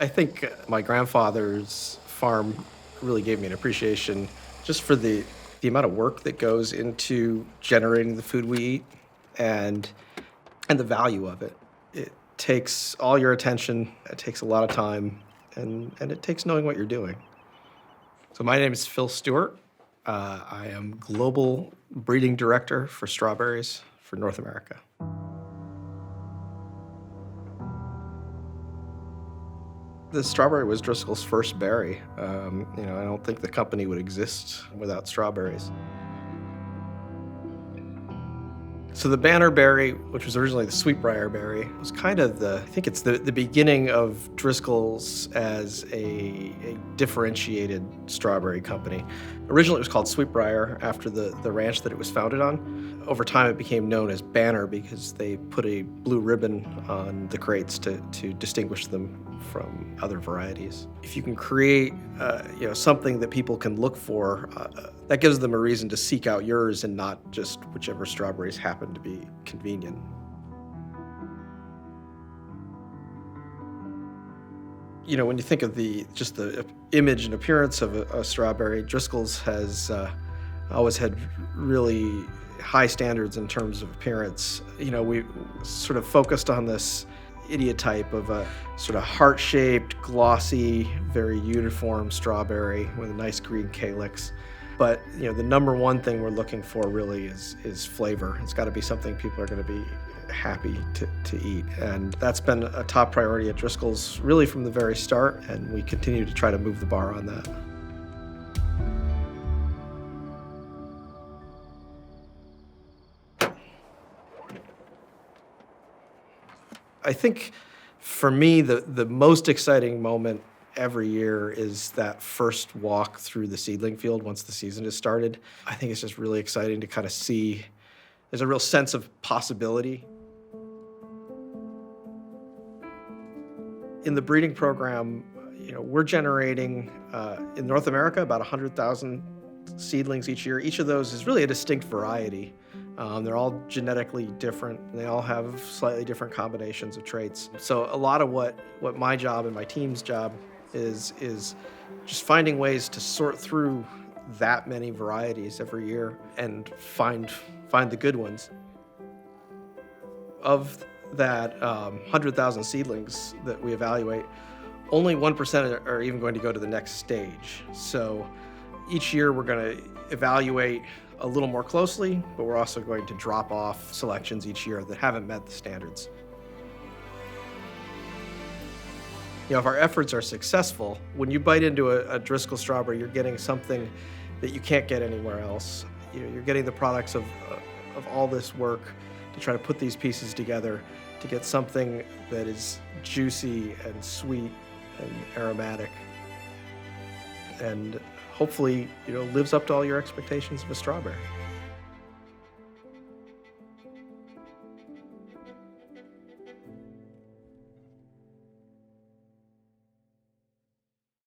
I think my grandfather's farm really gave me an appreciation just for the amount of work that goes into generating the food we eat and and the value of it. It takes all your attention, it takes a lot of time, and it takes knowing what you're doing. So my name is Phil Stewart. I am global breeding director for strawberries for North America. The strawberry was Driscoll's first berry. I don't think the company would exist without strawberries. So the banner berry, which was originally the sweetbriar berry, was kind of I think it's the beginning of Driscoll's as a differentiated strawberry company. Originally it was called Sweetbriar after the ranch that it was founded on. Over time it became known as Banner because they put a blue ribbon on the crates to distinguish them from other varieties. If you can create something that people can look for, that gives them a reason to seek out yours and not just whichever strawberries happen to be convenient. When you think of just the image and appearance of a strawberry, Driscoll's has always had really high standards in terms of appearance. We sort of focused on this idiotype of a sort of heart-shaped, glossy, very uniform strawberry with a nice green calyx. But the number one thing we're looking for really is flavor. It's got to be something people are going to be happy to eat. And that's been a top priority at Driscoll's really from the very start, and we continue to try to move the bar on that. I think for me, the most exciting moment every year is that first walk through the seedling field once the season has started. I think it's just really exciting to kind of see, there's a real sense of possibility. In the breeding program, we're generating in North America about 100,000 seedlings each year. Each of those is really a distinct variety. They're all genetically different. They all have slightly different combinations of traits. So a lot of what my job and my team's job is just finding ways to sort through that many varieties every year and find the good ones. Of that 100,000 seedlings that we evaluate, only 1% are even going to go to the next stage. So each year we're going to evaluate a little more closely, but we're also going to drop off selections each year that haven't met the standards. If our efforts are successful, when you bite into a Driscoll strawberry, you're getting something that you can't get anywhere else. You're getting the products of all this work to try to put these pieces together to get something that is juicy and sweet and aromatic and hopefully lives up to all your expectations of a strawberry.